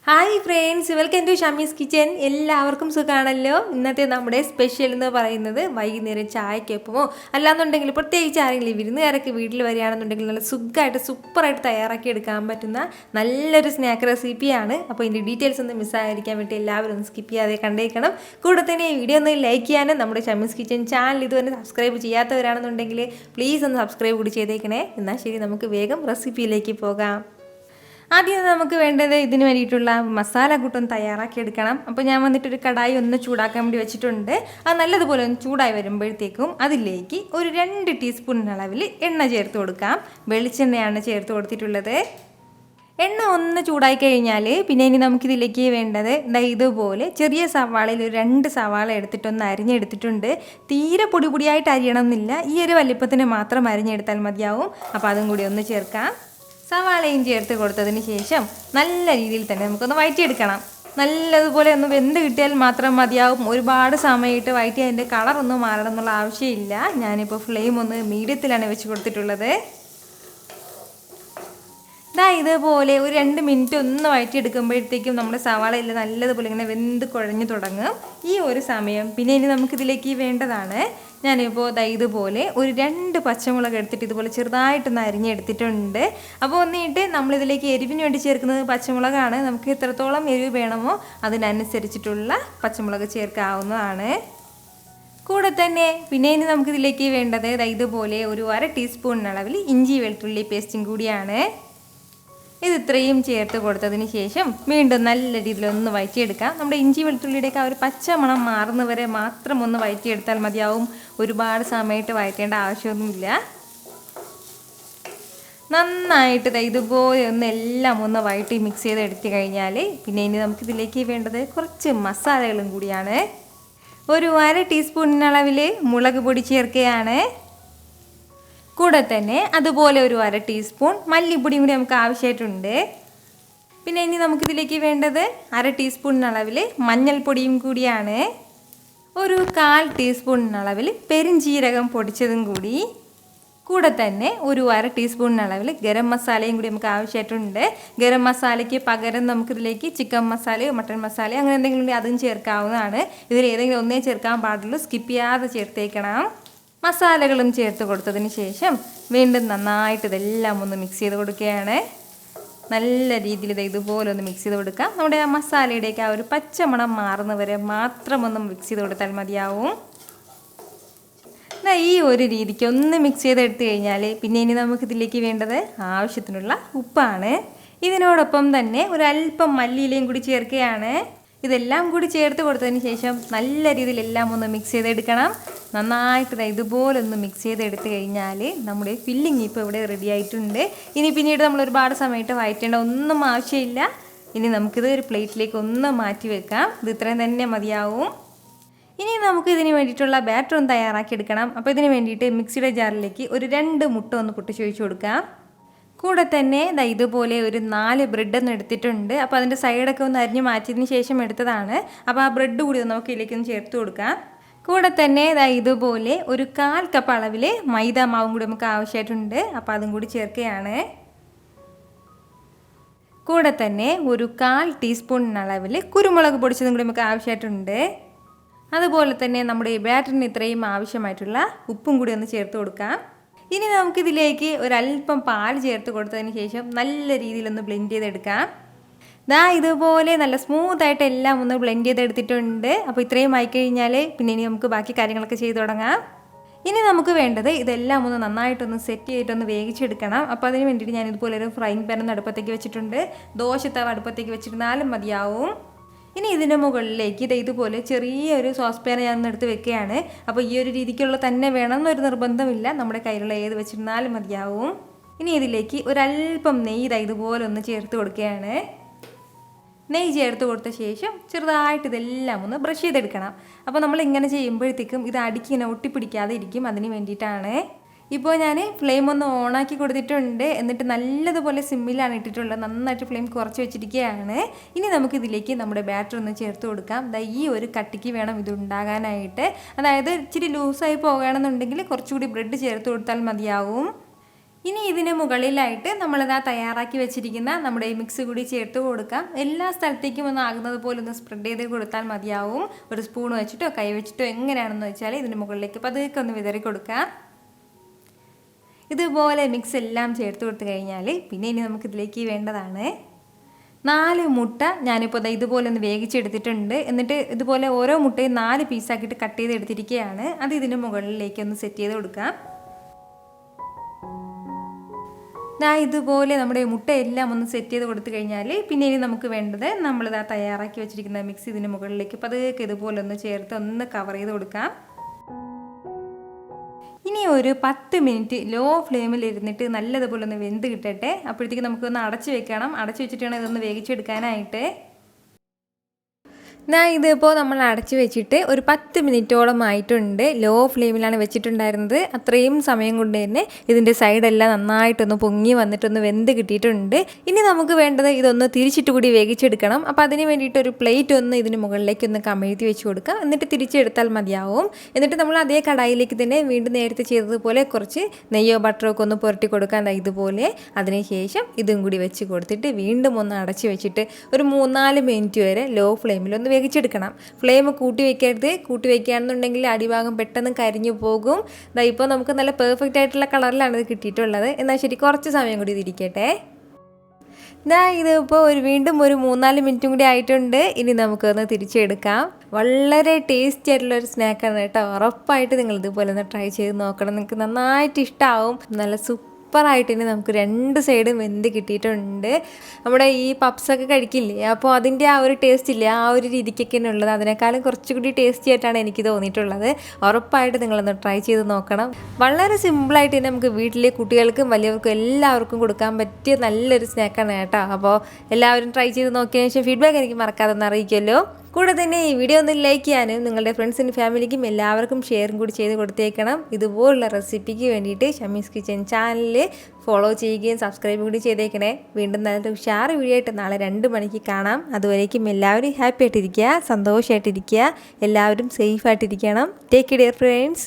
Hi friends, welcome to Shamees kitchen. എല്ലാവർക്കും സുഖമാണല്ലോ. ഇന്നത്തെ നമ്മുടെ സ്പെഷ്യൽ എന്ന് പറയുന്നത് വൈകുന്നേരം ചായക്കൊപ്പമോ അല്ലാന്നുണ്ടെങ്കിൽ പ്രത്യേകിച്ച് ആരെങ്കിലും വിരുന്നുകാരൊക്കെ വീട്ടിൽ വരികയാണെന്നുണ്ടെങ്കിൽ നല്ല സുഖമായിട്ട് സൂപ്പറായിട്ട് തയ്യാറാക്കി എടുക്കാൻ പറ്റുന്ന നല്ലൊരു സ്നാക്ക് റെസിപ്പിയാണ്. അപ്പോൾ ഇതിൻ്റെ ഡീറ്റെയിൽസ് ഒന്നും മിസ്സായിരിക്കാൻ വേണ്ടി എല്ലാവരും ഒന്ന് സ്കിപ്പ് ചെയ്യാതെ കണ്ടേക്കണം. കൂടെ തന്നെ ഈ വീഡിയോ ഒന്ന് ലൈക്ക് ചെയ്യാനും നമ്മുടെ ഷമീസ് കിച്ചൻ ചാനൽ ഇതുവരെ സബ്സ്ക്രൈബ് ചെയ്യാത്തവരാണെന്നുണ്ടെങ്കിൽ പ്ലീസ് ഒന്ന് സബ്സ്ക്രൈബ് കൂടി ചെയ്തേക്കണേ. എന്നാൽ ശരി, നമുക്ക് വേഗം റെസിപ്പിയിലേക്ക് പോകാം. ആദ്യം നമുക്ക് വേണ്ടത് ഇതിന് വേണ്ടിയിട്ടുള്ള മസാല കൂട്ടൊന്ന് തയ്യാറാക്കിയെടുക്കണം. അപ്പോൾ ഞാൻ വന്നിട്ടൊരു കടായി ഒന്ന് ചൂടാക്കാൻ വേണ്ടി വെച്ചിട്ടുണ്ട്. അത് നല്ലതുപോലെ ഒന്ന് ചൂടായി വരുമ്പോഴത്തേക്കും അതിലേക്ക് ഒരു 2 ടീസ്പൂൺ അളവിൽ എണ്ണ ചേർത്ത് കൊടുക്കാം. വെളിച്ചെണ്ണയാണ് ചേർത്ത് കൊടുത്തിട്ടുള്ളത്. എണ്ണ ഒന്ന് ചൂടായി കഴിഞ്ഞാൽ പിന്നെ ഇനി നമുക്കിതിലേക്ക് വേണ്ടത് ഇതുപോലെ ചെറിയ സവാളയിൽ ഒരു 2 സവാള എടുത്തിട്ടൊന്ന് അരിഞ്ഞെടുത്തിട്ടുണ്ട്. തീരെ പൊടിയായിട്ട് അരിയണം എന്നില്ല, ഈ ഒരു വലിപ്പത്തിന് മാത്രം അരിഞ്ഞെടുത്താൽ മതിയാവും. അപ്പോൾ അതും കൂടി ഒന്ന് ചേർക്കാം. സവാളയും ചേർത്ത് കൊടുത്തതിന് ശേഷം നല്ല രീതിയിൽ തന്നെ നമുക്കൊന്ന് വഴറ്റിയെടുക്കണം. നല്ലതുപോലെ ഒന്ന് വെന്ത് കിട്ടിയാൽ മാത്രം മതിയാവും. ഒരുപാട് സമയമായിട്ട് വഴറ്റി അതിൻ്റെ കളറൊന്നും മാറണം എന്നുള്ള ആവശ്യമില്ല. ഞാനിപ്പോൾ ഫ്ലെയിം ഒന്ന് മീഡിയത്തിലാണ് വെച്ച് കൊടുത്തിട്ടുള്ളത്. ഇതുപോലെ ഒരു 2 മിനിറ്റ് ഒന്ന് വഴറ്റിയെടുക്കുമ്പോഴത്തേക്കും നമ്മുടെ സവാളയിൽ നല്ലതുപോലെ ഇങ്ങനെ വെന്ത് കുഴഞ്ഞു തുടങ്ങും. ഈ ഒരു സമയം പിന്നെ ഇനി നമുക്കിതിലേക്ക് വേണ്ടതാണ്, ഞാനിപ്പോൾ ഇതുപോലെ ഒരു 2 പച്ചമുളക് എടുത്തിട്ട് ഇതുപോലെ ചെറുതായിട്ടൊന്ന് അരിഞ്ഞെടുത്തിട്ടുണ്ട്. അപ്പോൾ വന്നിട്ട് നമ്മളിതിലേക്ക് എരിവിന് വേണ്ടി ചേർക്കുന്നത് പച്ചമുളകാണ്. നമുക്ക് എത്രത്തോളം എരിവ് വേണമോ അതിനനുസരിച്ചിട്ടുള്ള പച്ചമുളക് ചേർക്കാവുന്നതാണ്. കൂടെ തന്നെ പിന്നെ ഇനി നമുക്കിതിലേക്ക് വേണ്ടത് ഇതുപോലെ ഒരു 1/2 ടീസ്പൂൺ അളവിൽ ഇഞ്ചി വെളുത്തുള്ളി പേസ്റ്റും കൂടിയാണ്. ഇത് ഇത്രയും ചേർത്ത് കൊടുത്തതിന് ശേഷം വീണ്ടും നല്ല രീതിയിലൊന്ന് വഴറ്റിയെടുക്കാം. നമ്മുടെ ഇഞ്ചി വെളുത്തുള്ളിയുടെയൊക്കെ ആ ഒരു പച്ച മണം മാറുന്നവരെ മാത്രം ഒന്ന് വഴറ്റിയെടുത്താൽ മതിയാവും. ഒരുപാട് സമയത്ത് വഴറ്റേണ്ട ആവശ്യമൊന്നുമില്ല. നന്നായിട്ട് ഇതുപോലെ ഒന്ന് എല്ലാം ഒന്ന് വഴറ്റി മിക്സ് ചെയ്ത് എടുത്തു കഴിഞ്ഞാൽ പിന്നെ ഇനി നമുക്കിതിലേക്ക് വേണ്ടത് കുറച്ച് മസാലകളും കൂടിയാണ്. ഒരു 1/2 ടീസ്പൂൺ അളവിൽ മുളക് പൊടി ചേർക്കുകയാണ്. കൂടെ തന്നെ അതുപോലെ ഒരു 1/2 ടീസ്പൂൺ മല്ലിപ്പൊടിയും കൂടി നമുക്ക് ആവശ്യമായിട്ടുണ്ട്. പിന്നെ ഇനി നമുക്കിതിലേക്ക് വേണ്ടത് 1/2 ടീസ്പൂൺ അളവിൽ മഞ്ഞൾപ്പൊടിയും കൂടിയാണ്. ഒരു 1/4 ടീസ്പൂൺ അളവിൽ പെരുംജീരകം പൊടിച്ചതും കൂടി. കൂടെ തന്നെ ഒരു 1/2 ടീസ്പൂൺ അളവിൽ ഗരം മസാലയും കൂടി നമുക്ക് ആവശ്യമായിട്ടുണ്ട്. ഗരം മസാലയ്ക്ക് പകരം നമുക്കിതിലേക്ക് ചിക്കൻ മസാലയോ മട്ടൺ മസാലയോ അങ്ങനെ എന്തെങ്കിലും ഉണ്ടെങ്കിൽ അതും ചേർക്കാവുന്നതാണ്. ഇതിൽ ഏതെങ്കിലും ഒന്നേ ചേർക്കാൻ പാടുള്ളൂ, സ്കിപ്പ് ചെയ്യാതെ ചേർത്തേക്കണം. മസാലകളും ചേർത്ത് കൊടുത്തതിന് ശേഷം വീണ്ടും നന്നായിട്ട് ഇതെല്ലാം ഒന്ന് മിക്സ് ചെയ്ത് കൊടുക്കുകയാണ്. നല്ല രീതിയിൽ ഇതുപോലെ ഒന്ന് മിക്സ് ചെയ്ത് കൊടുക്കാം. നമ്മുടെ ആ മസാലയുടെയൊക്കെ ആ ഒരു പച്ചമണം മാറുന്നവരെ മാത്രം ഒന്ന് മിക്സ് ചെയ്ത് കൊടുത്താൽ മതിയാവും. ഈ ഒരു രീതിക്ക് ഒന്ന് മിക്സ് ചെയ്തെടുത്തു കഴിഞ്ഞാൽ പിന്നെ ഇനി നമുക്കിതിലേക്ക് വേണ്ടത് ആവശ്യത്തിനുള്ള ഉപ്പാണ്. ഇതിനോടൊപ്പം തന്നെ ഒരല്പം മല്ലിയിലയും കൂടി ചേർക്കുകയാണ്. ഇതെല്ലാം കൂടി ചേർത്ത് കൊടുത്തതിന് ശേഷം നല്ല രീതിയിൽ എല്ലാം ഒന്ന് മിക്സ് ചെയ്തെടുക്കണം. നന്നായിട്ട് ഇതുപോലെ ഒന്ന് മിക്സ് ചെയ്തെടുത്ത് കഴിഞ്ഞാൽ നമ്മുടെ ഫില്ലിങ് ഇപ്പോൾ ഇവിടെ റെഡി ആയിട്ടുണ്ട്. ഇനി പിന്നീട് നമ്മൾ ഒരുപാട് സമയത്ത് വഴറ്റേണ്ട ഒന്നും ആവശ്യമില്ല. ഇനി നമുക്കിത് ഒരു പ്ലേറ്റിലേക്ക് ഒന്ന് മാറ്റി വെക്കാം. ഇത് ഇത്രയും തന്നെ മതിയാവും. ഇനി നമുക്ക് ഇതിന് വേണ്ടിയിട്ടുള്ള ബാറ്റർ ഒന്ന് തയ്യാറാക്കി എടുക്കണം. അപ്പോൾ ഇതിന് വേണ്ടിയിട്ട് മിക്സിയുടെ ജാറിലേക്ക് ഒരു 2 മുട്ട ഒന്ന് പൊട്ടിച്ചൊഴിച്ച് കൊടുക്കാം. കൂടെ തന്നെ ഇതുപോലെ ഒരു 4 ബ്രെഡ് ഒന്ന് എടുത്തിട്ടുണ്ട്. അപ്പോൾ അതിൻ്റെ സൈഡൊക്കെ ഒന്ന് അരിഞ്ഞ് മാറ്റിയതിന് ശേഷം എടുത്തതാണ്. അപ്പോൾ ആ ബ്രെഡ് കൂടി നമുക്ക് ഇതിലേക്കൊന്ന് ചേർത്ത് കൊടുക്കാം. കൂടെ തന്നെ ഇതുപോലെ ഒരു 1/4 കപ്പ് അളവിൽ മൈദ മാവും കൂടി നമുക്ക് ആവശ്യമായിട്ടുണ്ട്. അപ്പോൾ അതും കൂടി ചേർക്കുകയാണ്. കൂടെ തന്നെ ഒരു 1/4 ടീസ്പൂൺ അളവിൽ കുരുമുളക് പൊടിച്ചതും കൂടി നമുക്ക് ആവശ്യമായിട്ടുണ്ട്. അതുപോലെ തന്നെ നമ്മുടെ ഈ ബാറ്ററിന് ഇത്രയും ആവശ്യമായിട്ടുള്ള ഉപ്പും കൂടി ഒന്ന് ചേർത്ത് കൊടുക്കാം. ഇനി നമുക്കിതിലേക്ക് ഒരല്പം പാൽ ചേർത്ത് കൊടുത്തതിന് ശേഷം നല്ല രീതിയിലൊന്ന് ബ്ലെൻഡ് ചെയ്തെടുക്കാം. ഇതുപോലെ നല്ല സ്മൂത്തായിട്ട് എല്ലാം ഒന്ന് ബ്ലെൻഡ് ചെയ്തെടുത്തിട്ടുണ്ട്. അപ്പോൾ ഇത്രയും ആയിക്കഴിഞ്ഞാൽ പിന്നെ ഇനി നമുക്ക് ബാക്കി കാര്യങ്ങളൊക്കെ ചെയ്ത് തുടങ്ങാം. ഇനി നമുക്ക് വേണ്ടത് ഇതെല്ലാം ഒന്ന് നന്നായിട്ടൊന്ന് സെറ്റ് ചെയ്തിട്ടൊന്ന് വേവിച്ചെടുക്കണം. അപ്പോൾ അതിന് വേണ്ടിയിട്ട് ഞാൻ ഇതുപോലെ ഒരു ഫ്രൈങ് പാൻ അടുപ്പത്തേക്ക് വെച്ചിട്ടുണ്ട്. ദോശത്തവ അടുപ്പത്തേക്ക് വെച്ചിരുന്നാലും മതിയാവും. ഇനി ഇതിൻ്റെ മുകളിലേക്ക് ഇതുപോലെ ചെറിയൊരു സോസ് പാൻ ഞാൻ എടുത്ത് വെക്കുകയാണ്. അപ്പോൾ ഈ ഒരു രീതിക്കുള്ള തന്നെ വേണം എന്നൊരു നിർബന്ധമില്ല, നമ്മുടെ കയ്യിലുള്ള ഏത് വെച്ചിരുന്നാലും മതിയാവും. ഇനി ഇതിലേക്ക് ഒരല്പം നെയ്യ് ഇതുപോലെ ഒന്ന് ചേർത്ത് കൊടുക്കുകയാണ്. നെയ്യ് ചേർത്ത് കൊടുത്ത ശേഷം ചെറുതായിട്ട് ഇതെല്ലാം ഒന്ന് ബ്രഷ് ചെയ്തെടുക്കണം. അപ്പോൾ നമ്മൾ ഇങ്ങനെ ചെയ്യുമ്പോഴത്തേക്കും ഇത് അടിക്ക് ഇങ്ങനെ ഒട്ടിപ്പിടിക്കാതെ ഇരിക്കും. അതിന് വേണ്ടിയിട്ടാണ്. ഇപ്പോൾ ഞാൻ ഫ്ലെയിം ഒന്ന് ഓണാക്കി കൊടുത്തിട്ടുണ്ട്. എന്നിട്ട് നല്ലതുപോലെ സിമ്മിലാണ് ഇട്ടിട്ടുള്ളത്. നന്നായിട്ട് ഫ്ലെയിം കുറച്ച് വെച്ചിരിക്കുകയാണ്. ഇനി നമുക്കിതിലേക്ക് നമ്മുടെ ബാറ്റർ ഒന്ന് ചേർത്ത് കൊടുക്കാം. ഈ ഒരു കട്ടിക്ക് വേണം ഇത് ഉണ്ടാകാനായിട്ട്. അതായത് ഇച്ചിരി ലൂസായി പോകുകയാണെന്നുണ്ടെങ്കിൽ കുറച്ചുകൂടി ബ്രെഡ് ചേർത്ത് കൊടുത്താൽ മതിയാവും. ഇനി ഇതിന് മുകളിലായിട്ട് നമ്മളിതാ തയ്യാറാക്കി വെച്ചിരിക്കുന്ന നമ്മുടെ ഈ മിക്സ് കൂടി ചേർത്ത് കൊടുക്കാം. എല്ലാ സ്ഥലത്തേക്കും ഒന്ന് ആകുന്നത് പോലെ ഒന്ന് സ്പ്രെഡ് ചെയ്ത് കൊടുത്താൽ മതിയാവും. ഒരു സ്പൂൺ വെച്ചിട്ടോ കൈ വെച്ചിട്ടോ എങ്ങനെയാണെന്ന് വെച്ചാൽ ഇതിന് മുകളിലേക്ക് പതുക്കെ ഒന്ന് വിതറി കൊടുക്കാം. ഇതുപോലെ മിക്സ് എല്ലാം ചേർത്ത് കൊടുത്തു കഴിഞ്ഞാൽ പിന്നെ ഇനി നമുക്കിതിലേക്ക് വേണ്ടതാണ് 4 മുട്ട. ഞാനിപ്പോൾ ഇതുപോലെ ഒന്ന് വേവിച്ചെടുത്തിട്ടുണ്ട്. എന്നിട്ട് ഇതുപോലെ ഓരോ മുട്ടയും 4 പീസാക്കിയിട്ട് കട്ട് ചെയ്ത് എടുത്തിരിക്കുകയാണ്. അത് ഇതിന് മുകളിലേക്ക് ഒന്ന് സെറ്റ് ചെയ്ത് കൊടുക്കാം. ഇതുപോലെ നമ്മുടെ മുട്ടയെല്ലാം ഒന്ന് സെറ്റ് ചെയ്ത് കൊടുത്തു കഴിഞ്ഞാൽ പിന്നെ ഇനി നമുക്ക് വേണ്ടത് നമ്മളിതാ തയ്യാറാക്കി വെച്ചിരിക്കുന്ന മിക്സ് ഇതിന് മുകളിലേക്ക് പതുക്കെ ഇതുപോലെ ഒന്ന് ചേർത്ത് ഒന്ന് കവർ ചെയ്ത് കൊടുക്കാം. ഇനി ഒരു 10 മിനിറ്റ് ലോ ഫ്ലെയിമിൽ ഇരുന്നിട്ട് നല്ലതുപോലെ ഒന്ന് വെന്ത് കിട്ടട്ടെ. അപ്പോഴത്തേക്ക് നമുക്കൊന്ന് അടച്ച് വെക്കണം. അടച്ച് വെച്ചിട്ട് വേണം ഇതൊന്ന് വേവിച്ചെടുക്കാനായിട്ട്. ഇതിപ്പോൾ നമ്മൾ അടച്ച് വെച്ചിട്ട് ഒരു 10 മിനിറ്റോളം ആയിട്ടുണ്ട്. ലോ ഫ്ലെയിമിലാണ് വെച്ചിട്ടുണ്ടായിരുന്നത്. അത്രയും സമയം കൊണ്ട് തന്നെ ഇതിൻ്റെ സൈഡെല്ലാം നന്നായിട്ടൊന്ന് പൊങ്ങി വന്നിട്ടൊന്ന് വെന്ത് കിട്ടിയിട്ടുണ്ട്. ഇനി നമുക്ക് വേണ്ടത് ഇതൊന്ന് തിരിച്ചിട്ട് കൂടി വേവിച്ചെടുക്കണം. അപ്പോൾ അതിന് വേണ്ടിയിട്ട് ഒരു പ്ലേറ്റ് ഒന്ന് ഇതിന് മുകളിലേക്ക് ഒന്ന് കമഴ്ത്തി വെച്ച് കൊടുക്കാം. എന്നിട്ട് തിരിച്ചെടുത്താൽ മതിയാവും. എന്നിട്ട് നമ്മൾ അതേ കടായിലേക്ക് തന്നെ വീണ്ടും നേരത്തെ ചെയ്തതുപോലെ കുറച്ച് നെയ്യോ ബട്ടറോ ഒക്കെ ഒന്ന് പുരട്ടി കൊടുക്കാൻ ഇതുപോലെ. അതിനുശേഷം ഇതും കൂടി വെച്ച് കൊടുത്തിട്ട് വീണ്ടും ഒന്ന് അടച്ച് വെച്ചിട്ട് ഒരു 3-4 മിനിറ്റ് വരെ ലോ ഫ്ലെയിമിൽ ഒന്ന് വേവിച്ചെടുക്കണം. ഫ്ലെയിം കൂട്ടി വയ്ക്കരുത്. കൂട്ടി വയ്ക്കുകയാണെന്നുണ്ടെങ്കിൽ അടിഭാഗം പെട്ടെന്ന് കരിഞ്ഞു പോകും. ഇപ്പോൾ നമുക്ക് നല്ല പെർഫെക്റ്റ് ആയിട്ടുള്ള കളറിലാണ് ഇത് കിട്ടിയിട്ടുള്ളത്. എന്നാൽ ശരി, കുറച്ച് സമയം കൂടി ഇതിരിക്കട്ടെ. ഇതിപ്പോൾ വീണ്ടും ഒരു 3-4 മിനിറ്റും കൂടി ആയിട്ടുണ്ട്. ഇനി നമുക്കൊന്ന് തിരിച്ചെടുക്കാം. വളരെ ടേസ്റ്റി ആയിട്ടുള്ളൊരു സ്നാക്കാണ് കേട്ടോ. ഉറപ്പായിട്ട് നിങ്ങൾ ഇതുപോലെ ഒന്ന് ട്രൈ ചെയ്ത് നോക്കണം. നിങ്ങൾക്ക് നന്നായിട്ട് ഇഷ്ടമാവും. നല്ല സൂപ്പറായിട്ട് തന്നെ നമുക്ക് 2 സൈഡും വെന്ത് കിട്ടിയിട്ടുണ്ട്. നമ്മുടെ ഈ പപ്സൊക്കെ കഴിക്കില്ലേ, അപ്പോൾ അതിൻ്റെ ആ ഒരു ടേസ്റ്റ് ഇല്ലേ, ആ ഒരു രീതിക്കൊക്കെ ഉള്ളത്. അതിനേക്കാളും കുറച്ചുകൂടി ടേസ്റ്റി ആയിട്ടാണ് എനിക്ക് തോന്നിയിട്ടുള്ളത്. ഉറപ്പായിട്ട് നിങ്ങളൊന്ന് ട്രൈ ചെയ്ത് നോക്കണം. വളരെ സിമ്പിളായിട്ട് തന്നെ നമുക്ക് വീട്ടിലെ കുട്ടികൾക്കും വലിയവർക്കും എല്ലാവർക്കും കൊടുക്കാൻ പറ്റിയ നല്ലൊരു സ്നാക്കാണ് കേട്ടോ. അപ്പോൾ എല്ലാവരും ട്രൈ ചെയ്ത് നോക്കിയതിന് ശേഷം ഫീഡ്ബാക്ക് എനിക്ക് മറക്കാതെ ഒന്ന് അറിയിക്കുമല്ലോ. കൂടെ തന്നെ ഈ വീഡിയോ ഒന്ന് ലൈക്ക് ചെയ്യാനും നിങ്ങളുടെ ഫ്രണ്ട്സിനും ഫാമിലിക്കും എല്ലാവർക്കും ഷെയറും കൂടി ചെയ്ത് കൊടുത്തേക്കണം. ഇതുപോലുള്ള റെസിപ്പിക്ക് വേണ്ടിയിട്ട് ഷമീസ് കിച്ചൻ ചാനൽ ഫോളോ ചെയ്യുകയും സബ്സ്ക്രൈബ് കൂടി ചെയ്തേക്കണേ. വീണ്ടും നല്ലൊരു ഉഷാറ് വീഡിയോ ആയിട്ട് നാളെ 2 മണിക്ക് കാണാം. അതുവരേക്കും എല്ലാവരും ഹാപ്പി ആയിട്ടിരിക്കുക, സന്തോഷമായിട്ടിരിക്കുക, എല്ലാവരും സേഫ് ആയിട്ടിരിക്കണം. Take care friends.